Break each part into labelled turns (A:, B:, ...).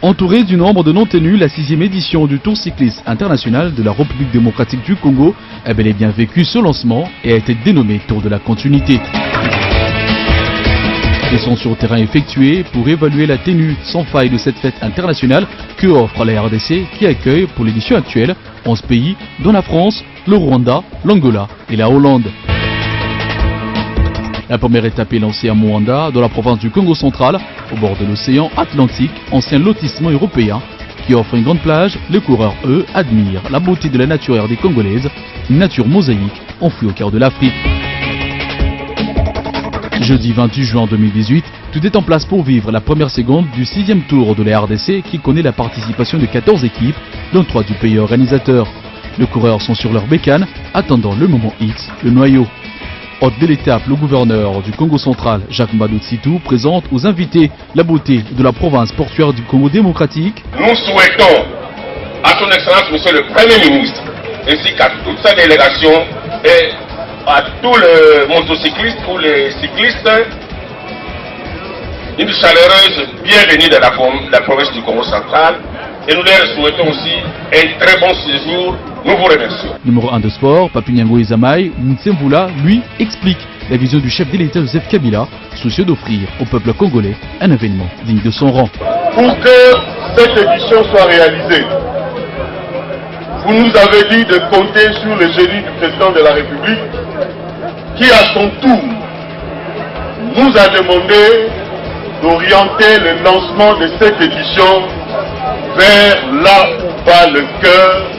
A: Entouré du nombre de non tenus, la 6e édition du Tour cycliste international de la République démocratique du Congo a bel et bien vécu ce lancement et a été dénommé Tour de la continuité. Ils sont sur terrain effectués pour évaluer la tenue sans faille de cette fête internationale que offre la RDC qui accueille pour l'édition actuelle 11 pays dont la France, le Rwanda, l'Angola et la Hollande. La première étape est lancée à Moanda, dans la province du Congo central, au bord de l'océan Atlantique, ancien lotissement européen, qui offre une grande plage. Les coureurs, eux, admirent la beauté de la nature RD congolaise, une nature mosaïque enfouie au cœur de l'Afrique. Jeudi 28 juin 2018, tout est en place pour vivre la première seconde du 6e tour de la RDC qui connaît la participation de 14 équipes, dont 3 du pays organisateur. Les coureurs sont sur leur bécane, attendant le moment X, le noyau. Hôte de l'étape, le gouverneur du Congo central, Jacques Mbadou Tsitou, présente aux invités la beauté de la province portuaire du Congo démocratique.
B: Nous souhaitons à son Excellence, Monsieur le Premier ministre, ainsi qu'à toute sa délégation et à tous les motocyclistes ou les cyclistes, une chaleureuse bienvenue dans la province du Congo central. Et nous leur souhaitons aussi un très bon séjour. Nous vous remercions.
A: Numéro 1 de sport, Papinyango Ezamai Mutsemvula, lui, explique la vision du chef de l'État Joseph Kabila, soucieux d'offrir au peuple congolais un événement digne de son rang.
C: Pour que cette édition soit réalisée, vous nous avez dit de compter sur le génie du président de la République qui, à son tour, nous a demandé d'orienter le lancement de cette édition vers là où bat le cœur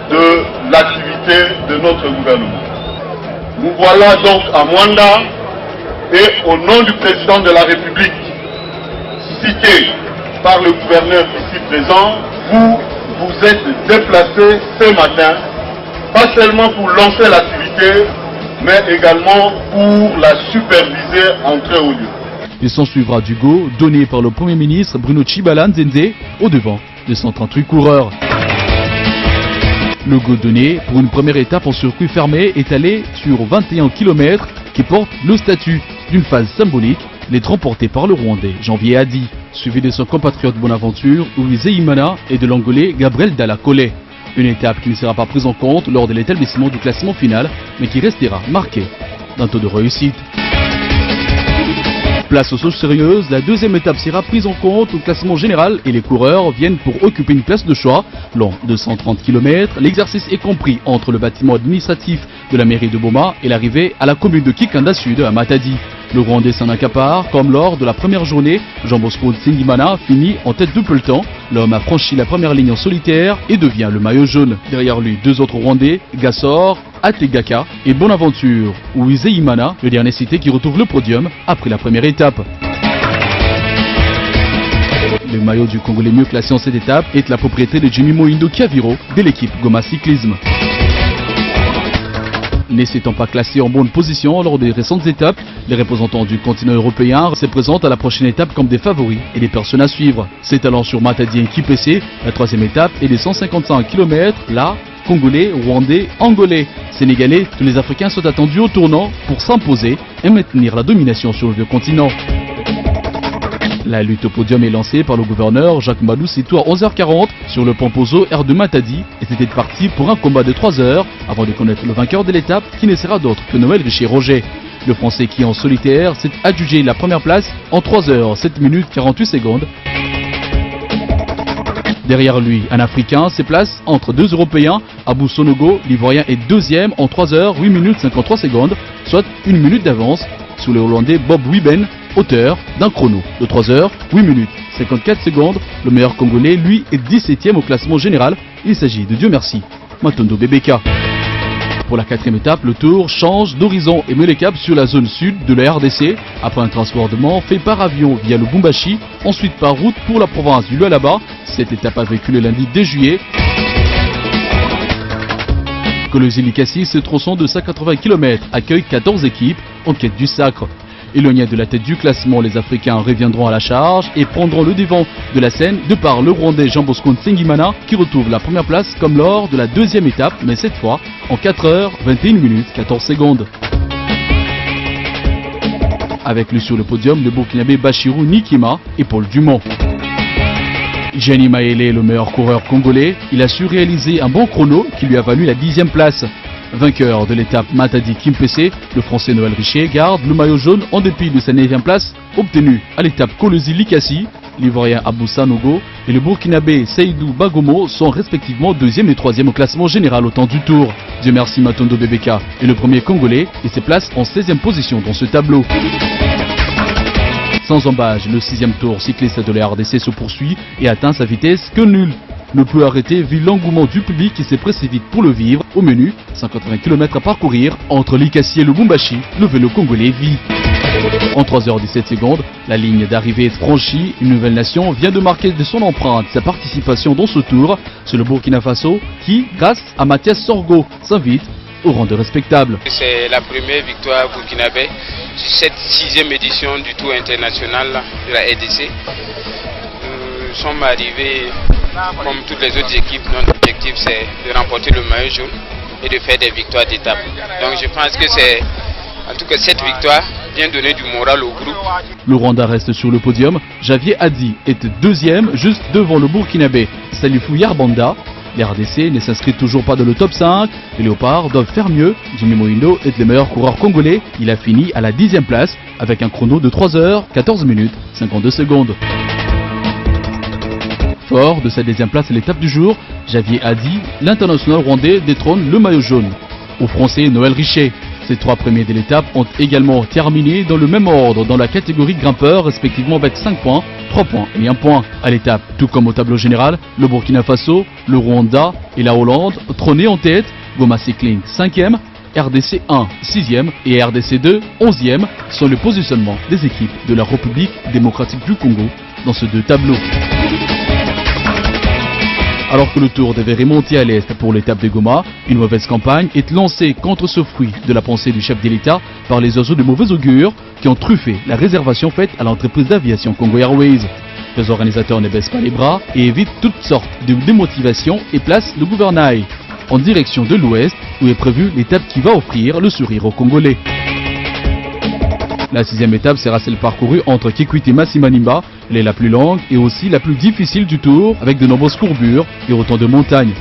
C: de l'activité de notre gouvernement. Nous voilà donc à Moanda et au nom du président de la République, cité par le gouverneur ici présent, vous vous êtes déplacé ce matin, pas seulement pour lancer l'activité, mais également pour la superviser en très haut lieu.
A: Il s'en suivra du go donné par le Premier ministre Bruno Tshibala Nzenze au devant de 138 coureurs. Le go donné pour une première étape en circuit fermé étalé sur 21 km qui porte le statut d'une phase symbolique, les remportés par le Rwandais Janvier Adi, suivi de son compatriote Bonaventure Uwizeye Imana et de l'Angolais Gabriel Dalla-Kole. Une étape qui ne sera pas prise en compte lors de l'établissement du classement final, mais qui restera marquée d'un taux de réussite. Place aux choses sérieuses, la deuxième étape sera prise en compte au classement général et les coureurs viennent pour occuper une place de choix. Long de 130 km, l'exercice est compris entre le bâtiment administratif de la mairie de Boma et l'arrivée à la commune de Kikanda Sud à Matadi. Le Rwandais s'en accapare, comme lors de la première journée, Jean-Bosco Nsengimana finit en tête de peloton. L'homme a franchi la première ligne en solitaire et devient le maillot jaune. Derrière lui, 2 autres Rwandais, Gassor, Ategaka et Bonaventure Uwizeye Imana, le dernier cité qui retrouve le podium après la première étape. Le maillot du Congolais mieux classé en cette étape est la propriété de Jimmy Moindo Kiaviro de l'équipe Goma Cyclisme. Ne s'étant pas classé en bonne position lors des récentes étapes, les représentants du continent européen se présentent à la prochaine étape comme des favoris et des personnes à suivre. S'étalant sur Matadi et Kipese, la troisième étape est des 155 km, là, Congolais, Rwandais, Angolais, Sénégalais, tous les Africains sont attendus au tournant pour s'imposer et maintenir la domination sur le vieux continent. La lutte au podium est lancée par le gouverneur Jacques Mbadou Tsitou à 11h40 sur le pont Pozo R de Matadi et c'était parti pour un combat de 3 heures avant de connaître le vainqueur de l'étape qui ne sera d'autre que Noël Richer-Roger. Le Français qui en solitaire s'est adjugé la première place en 3 heures 7 minutes 48 secondes. Derrière lui, un Africain se place entre 2 Européens. Abou Sonogo, l'Ivoirien, est deuxième en 3 heures 8 minutes 53 secondes, soit 1 minute d'avance sur le Hollandais Bob Wiben, auteur d'un chrono de 3 heures 8 minutes 54 secondes. Le meilleur Congolais, lui, est 17e au classement général. Il s'agit de Dieu merci, Matondo Bebeka. Pour la 4e étape, le tour change d'horizon et met le cap sur la zone sud de la RDC. Après un transbordement fait par avion via le Lubumbashi, ensuite par route pour la province du Lualaba. Cette étape a vécu le lundi 2 juillet. Kolwezi-Likasi, ce tronçon de 180 km accueille 14 équipes en quête du sacre. Éloignés de la tête du classement, les Africains reviendront à la charge et prendront le devant de la scène de par le Rwandais Jean-Bosco Nsengimana qui retrouve la première place comme lors de la 2e étape, mais cette fois en 4 heures 21 minutes 14 secondes. Avec lui sur le podium, le Burkinabé Bachirou Nikima et Paul Dumont. Gianni Mayele est le meilleur coureur congolais. Il a su réaliser un bon chrono qui lui a valu la 10e place. Vainqueur de l'étape Matadi Kimpese, le français Noël Richer garde le maillot jaune en dépit de sa 9e place obtenue à l'étape Kolosi Likasi. L'Ivoirien Abou Sanogo et le Burkinabé Seydou Bagomo sont respectivement 2e et 3e au classement général au temps du tour. Dieu merci, Matondo Bebeka est le premier Congolais et se place en 16e position dans ce tableau. Sans embâche, le 6e tour cycliste de la RDC se poursuit et atteint sa vitesse que nul ne peut arrêter vu l'engouement du public qui se précipite pour le vivre. Au menu, 180 km à parcourir entre Likasi et le Lubumbashi, le vélo congolais vit. En 3h17 secondes, la ligne d'arrivée est franchie. Une nouvelle nation vient de marquer de son empreinte sa participation dans ce tour. C'est le Burkina Faso qui, grâce à Mathias Sorgo, s'invite au rang de respectable.
D: C'est la première victoire burkinabé sur cette 6e édition du Tour international de la RDC. Nous sommes arrivés, comme toutes les autres équipes, notre objectif c'est de remporter le maillot jaune et de faire des victoires d'étape. Donc je pense que c'est, en tout cas cette victoire vient donner du moral au groupe.
A: Le Rwanda reste sur le podium. Javier Adi est 2e, juste devant le Burkinabé Salifou Yarbanda. Les RDC ne s'inscrit toujours pas dans le top 5. Les Léopards doivent faire mieux. Jimmy Moindo est le meilleur coureur congolais. Il a fini à la 10e place avec un chrono de 3h, 14 minutes, 52 secondes. Fort de sa 10e place à l'étape du jour, Javier Adi, l'international rwandais, détrône le maillot jaune. Au français Noël Richer. Ces 3 premiers de l'étape ont également terminé dans le même ordre dans la catégorie grimpeur, respectivement avec 5 points, 3 points et 1 point. À l'étape, tout comme au tableau général, le Burkina Faso, le Rwanda et la Hollande trônaient en tête. Goma Cycling 5e, RDC 1 6e et RDC 2 11e sont le positionnement des équipes de la République démocratique du Congo dans ces 2 tableaux. Alors que le tour devait remonter à l'est pour l'étape de Goma, une mauvaise campagne est lancée contre ce fruit de la pensée du chef de l'État par les oiseaux de mauvais augure qui ont truffé la réservation faite à l'entreprise d'aviation Congo Airways. Les organisateurs ne baissent pas les bras et évitent toutes sortes de démotivations et placent le gouvernail en direction de l'ouest où est prévue l'étape qui va offrir le sourire aux Congolais. La 6e étape sera celle parcourue entre Kikwit et Masimanimba. Elle est la plus longue et aussi la plus difficile du tour avec de nombreuses courbures et autant de montagnes.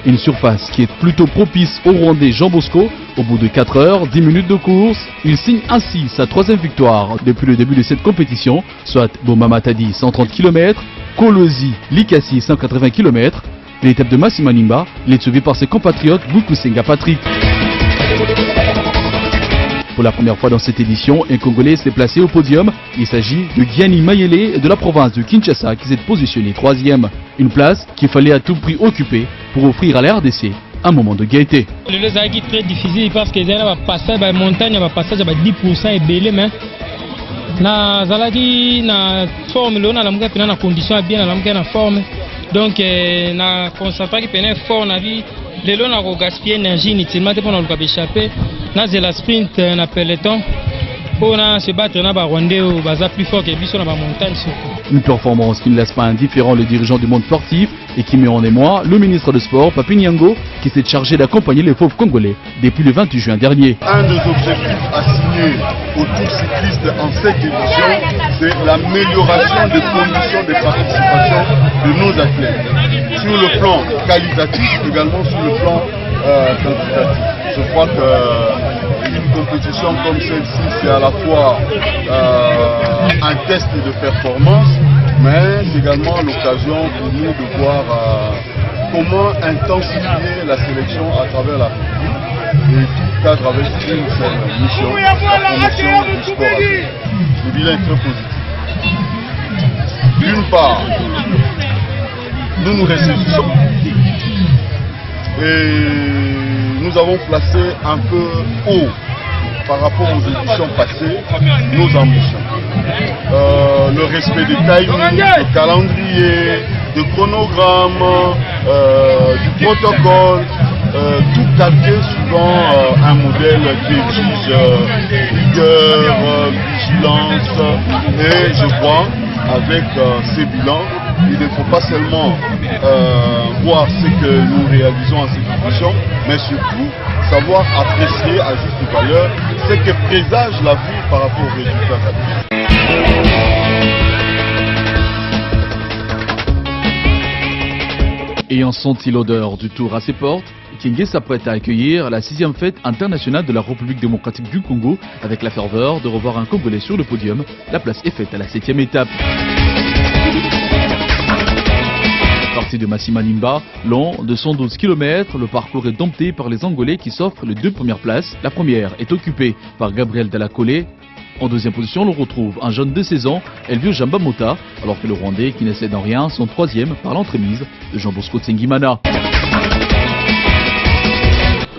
A: Une surface qui est plutôt propice au Rwandais Jean Bosco. Au bout de 4 heures, 10 minutes de course, il signe ainsi sa 3e victoire depuis le début de cette compétition, soit Boma Matadi 130 km, Kolosi Likasi 180 km. L'étape de Masimanimba, il est suivi par ses compatriotes Bukusenga Patrick. Pour la première fois dans cette édition, un Congolais s'est placé au podium. Il s'agit de Gianni Mayele de la province de Kinshasa qui s'est positionné 3e. Une place qu'il fallait à tout prix occuper pour offrir à la RDC un moment de gaieté.
E: Le est très difficile parce que les passage la montagne va passage à 10% et belé mais na zalaki na forme là na lamuka pena na condition bien na lamuka na forme donc na concentré qui pena fort na vie les là na gaspiller énergie inutilement pour nous échapper na la sprint na peloton pour se battre na ba Rwandais baza plus fort que biso na ba montagne surtout.
A: Une performance qui ne laisse pas indifférent le dirigeant du monde sportif et qui met en émoi le ministre de Sport, Papi Nyango, qui s'est chargé d'accompagner les fauves congolais depuis le 28 juin dernier.
C: Un des objectifs assignés aux tours cyclistes en cette édition, c'est l'amélioration des conditions de participation de nos athlètes. Sur le plan qualitatif, également sur le plan quantitatif. Je crois qu'une compétition comme celle-ci, c'est à la fois un test de performance, mais également l'occasion pour nous de voir comment intensifier la sélection à travers la République et tout cadre avec une seule mission, la promotion du sport à vie. Le bilan est très positif. D'une part, nous nous réjouissons et nous avons placé un peu haut par rapport aux éditions passées nos ambitions. Le respect des timings, du calendrier, du chronogramme, du protocole, tout calqué suivant un modèle qui exige rigueur, vigilance et je crois avec ces bilans, il ne faut pas seulement voir ce que nous réalisons à cette édition, mais surtout savoir apprécier à juste valeur ce que présage l'avenir par rapport aux résultats.
A: Ayant senti l'odeur du tour à ses portes, Kienge s'apprête à accueillir la 6e fête internationale de la République démocratique du Congo avec la ferveur de revoir un Congolais sur le podium. La place est faite à la 7e étape. Parti de Massimanimba, long de 112 km, le parcours est dompté par les Angolais qui s'offrent les 2 premières places. La première est occupée par Gabriel Dallakole. En deuxième position, l'on retrouve un jeune de 16 ans, Elvio Jamba Mota, alors que le Rwandais, qui ne cède en rien, son 3e par l'entremise de Jean Bosco Tsengimana.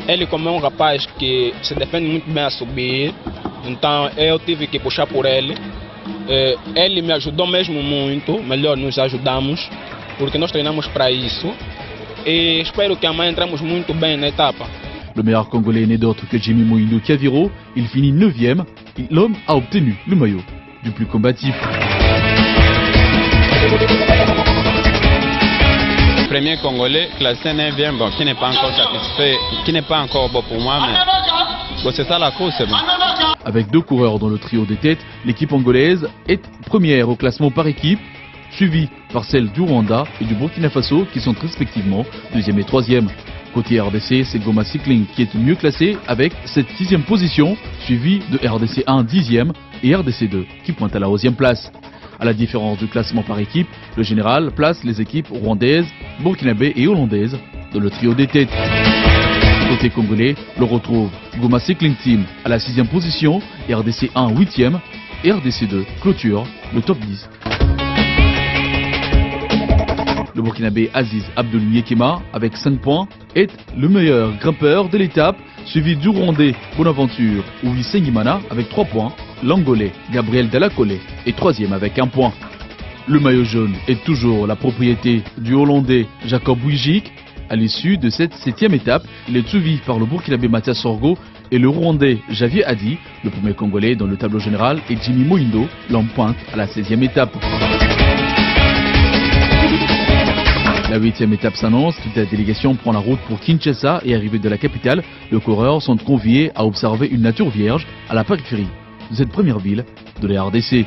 F: Ele, como um rapaz que se defende muito bem a subir, então eu tive que puxar por ele. Ele me ajudou mesmo muito, melhor nos ajudamos, porque nós treinamos para isso. E espero que amanhã entramos muito bem na etapa.
A: Le meilleur Congolais n'est d'autre que Jimmy Moindo Kaviro. Il finit 9e. L'homme a obtenu le maillot du plus combatif.
G: Premier Congolais classé 9e, bon, qui n'est pas encore satisfait, qui n'est pas encore bon pour moi, mais bon, c'est ça la course. Bon.
A: Avec 2 coureurs dans le trio des têtes, l'équipe angolaise est première au classement par équipe, suivie par celle du Rwanda et du Burkina Faso qui sont respectivement 2e et 3e. Côté RDC, c'est Goma Cycling qui est mieux classé avec cette 6e position, suivi de RDC 1 10e et RDC 2 qui pointe à la 11e place. À la différence du classement par équipe, le général place les équipes rwandaises, burkinabé et hollandaises dans le trio des têtes. Côté congolais, l'on retrouve Goma Cycling Team à la 6e position, RDC 1 8e et RDC 2 clôture le top 10. Le burkinabé Aziz Abdoul Miekema, avec 5 points, est le meilleur grimpeur de l'étape, suivi du Rwandais Bonaventure Ouvi Sengimana avec 3 points. L'Angolais Gabriel Dallakole est 3e avec 1 point. Le maillot jaune est toujours la propriété du Hollandais Jacob Wijik. À l'issue de cette 7e étape, il est suivi par le burkinabé Mathias Sorgo et le Rwandais Javier Hadi. Le premier Congolais dans le tableau général est Jimmy Moindo, l'homme pointe à la 16e étape. La 8e étape s'annonce, toute la délégation prend la route pour Kinshasa et arrivée de la capitale, les coureurs sont conviés à observer une nature vierge à la périphérie de cette première ville de la RDC.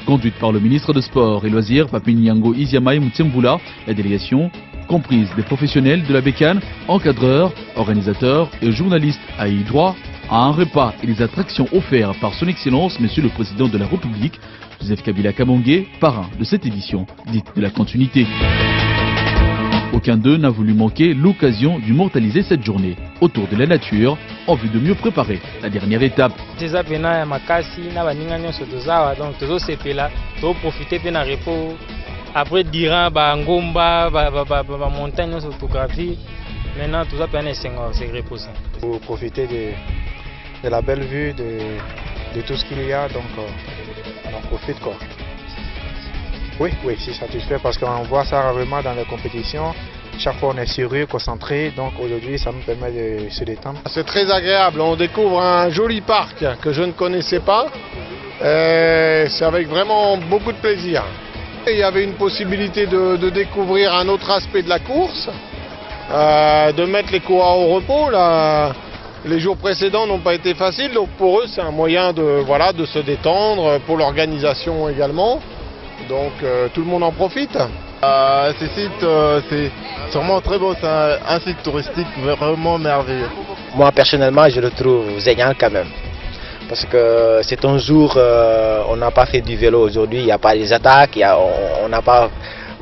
A: Conduite par le ministre de Sport et Loisirs, Papinyango Iziamai Mutsemboula, la délégation, comprise des professionnels de la bécane, encadreurs, organisateurs et journalistes, a eu droit à un repas et des attractions offertes par son Excellence Monsieur le Président de la République, Joseph Kabila Kabange, parrain de cette édition dite de la continuité. Aucun d'eux n'a voulu manquer l'occasion d'immortaliser cette journée autour de la nature en vue de mieux préparer la dernière étape.
E: Après, durant Ngomba, montagne, photographie, maintenant tout ça peut se reposer.
H: Pour profiter de la belle vue, de tout ce qu'il y a, donc on en profite quoi. Oui, c'est satisfait parce qu'on voit ça rarement dans les compétitions. Chaque fois on est sérieux, concentré, donc aujourd'hui ça nous permet de se détendre.
I: C'est très agréable, on découvre un joli parc que je ne connaissais pas. C'est avec vraiment beaucoup de plaisir. Il y avait une possibilité de découvrir un autre aspect de la course, de mettre les coureurs au repos. Là, les jours précédents n'ont pas été faciles, donc pour eux c'est un moyen de se détendre, pour l'organisation également. Donc tout le monde en profite.
J: Ce site c'est sûrement très beau, c'est un site touristique vraiment merveilleux.
K: Moi personnellement je le trouve génial quand même. Parce que c'est un jour, on n'a pas fait du vélo aujourd'hui, il n'y a pas des attaques, on n'a pas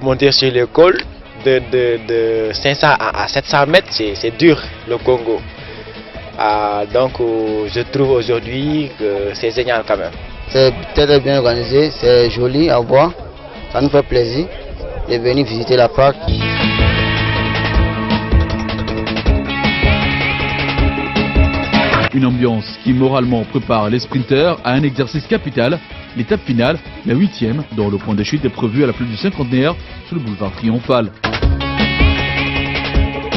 K: monté sur le col de 500 à 700 mètres, c'est dur le Congo. Donc je trouve aujourd'hui que c'est génial quand même.
L: C'est très bien organisé, c'est joli à voir, ça nous fait plaisir de venir visiter la parc.
A: Une ambiance qui moralement prépare les sprinteurs à un exercice capital, l'étape finale, la 8e, dont le point de chute est prévu à la plus du cinquantenaire sur le boulevard Triomphal.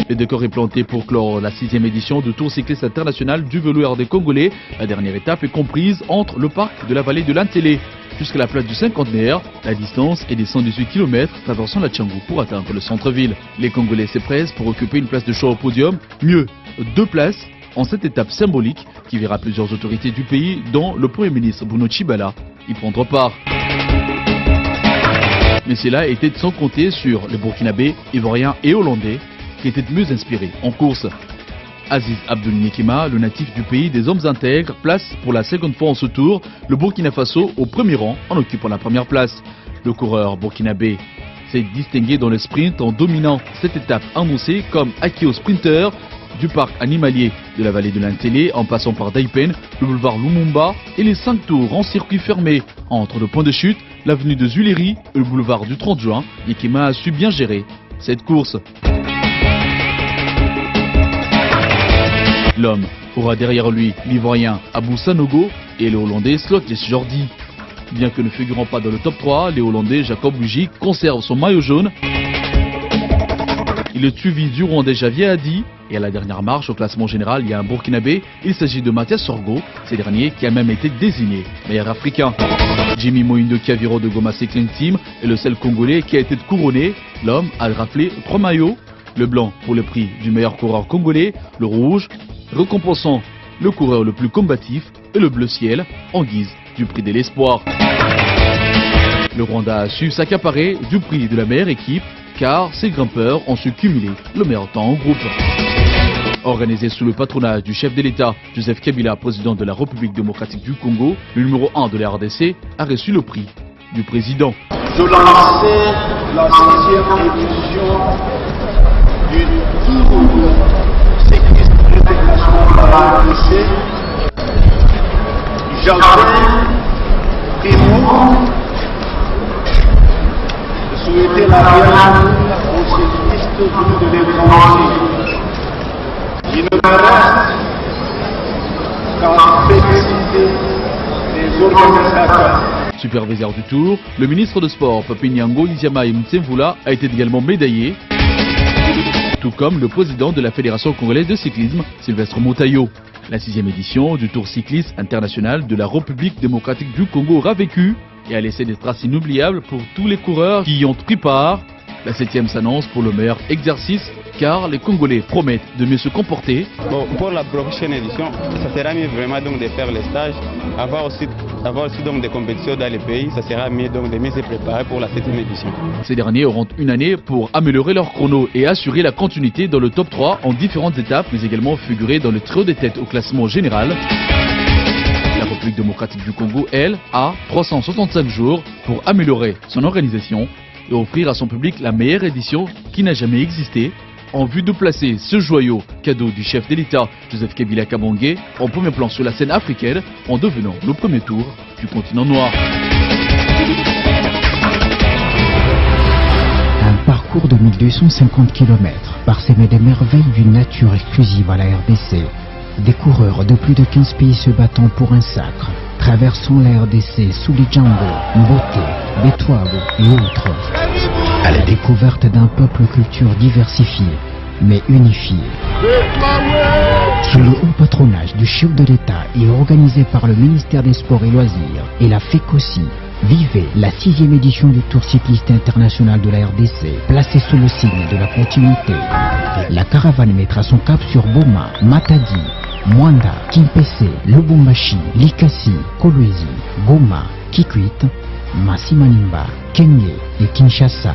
A: Le décor est planté pour clore la 6e édition du Tour cycliste international du vélo RD congolais. La dernière étape est comprise entre le parc de la vallée de l'Antélé jusqu'à la place du cinquantenaire. La distance est de 118 km traversant la Tchangou pour atteindre le centre-ville. Les Congolais s'empressent pour occuper une place de choix au podium, mieux 2 places en cette étape symbolique qui verra plusieurs autorités du pays, dont le Premier ministre Bruno Tshibala, y prendre part. Mais cela était sans compter sur les Burkinabés, Ivoiriens et Hollandais qui étaient mieux inspirés en course. Aziz Abdoul Nyekema, le natif du pays des hommes intègres, place pour la seconde fois en ce tour le Burkina Faso au premier rang en occupant la première place. Le coureur burkinabé s'est distingué dans le sprint en dominant cette étape annoncée comme acquis au sprinter du parc animalier de la vallée de l'Intélé en passant par Daipen, le boulevard Lumumba et les 5 tours en circuit fermé entre le point de chute, l'avenue de Zuileri et le boulevard du 30 juin. Nyekema a su bien gérer cette course. L'homme aura derrière lui l'Ivoirien Abou Sanogo et le Hollandais Slotjes Jordi. Bien que ne figurant pas dans le top 3, les Hollandais Jacob Lugic conserve son maillot jaune. Il est suivi du Rwandais Javier Hadi. Et à la dernière marche au classement général, il y a un Burkinabé. Il s'agit de Mathias Sorgo, ce dernier qui a même été désigné meilleur africain. Jimmy Moindo Kiaviro de Goma Cycling Team est le seul Congolais qui a été couronné. L'homme a raflé 3 maillots. Le blanc pour le prix du meilleur coureur congolais, le rouge récompensant le coureur le plus combatif et le bleu ciel en guise du prix de l'espoir. Le Rwanda a su s'accaparer du prix de la meilleure équipe car ses grimpeurs ont su cumuler le meilleur temps en groupe. Organisé sous le patronage du chef de l'État, Joseph Kabila, président de la République démocratique du Congo, le numéro 1 de la RDC a reçu le prix du président.
M: Je lançais la 6e édition du Tour cycliste international de la RDC. J'avais pris de souhaiter la bienvenue aux cyclistes venus de l'étranger. Il ne me reste qu'à féliciter les organisateurs.
A: Superviseur du Tour, le ministre de Sport Papinyango Iziama Mtsemvula a été également médaillé, tout comme le président de la Fédération congolaise de cyclisme, Sylvestre Moutayo. La 6e édition du Tour cycliste international de la République démocratique du Congo aura vécu et a laissé des traces inoubliables pour tous les coureurs qui y ont pris part. La 7e s'annonce pour le meilleur exercice car les Congolais promettent de mieux se comporter.
G: Bon, pour la prochaine édition, ça sera mieux vraiment donc de faire les stages, avoir aussi donc des compétitions dans les pays, ça sera mieux donc de mieux se préparer pour la 7e édition.
A: Ces derniers auront une année pour améliorer leur chrono et assurer la continuité dans le top 3 en différentes étapes, mais également figurer dans le trio des têtes au classement général. La République démocratique du Congo, elle, a 365 jours pour améliorer son organisation et offrir à son public la meilleure édition qui n'a jamais existé, en vue de placer ce joyau cadeau du chef de l'État, Joseph Kabila Kabange, en premier plan sur la scène africaine, en devenant le premier tour du continent noir.
N: Un parcours de 1250 km, parsemé des merveilles d'une nature exclusive à la RDC. Des coureurs de plus de 15 pays se battant pour un sacre, traversant la RDC sous les Django, Mbote, Betwago et autres, à la découverte d'un peuple culture diversifié, mais unifié. Sous le haut patronage du chef de l'État et organisé par le ministère des Sports et Loisirs et la FECOSI, vivez la 6e édition du Tour cycliste international de la RDC, placée sous le signe de la continuité. La caravane mettra son cap sur Boma, Matadi, Mwanda, Kimpese, Lubumbashi, Likasi, Kolwezi, Goma, Kikwit, Masimanimba, Kenge et Kinshasa.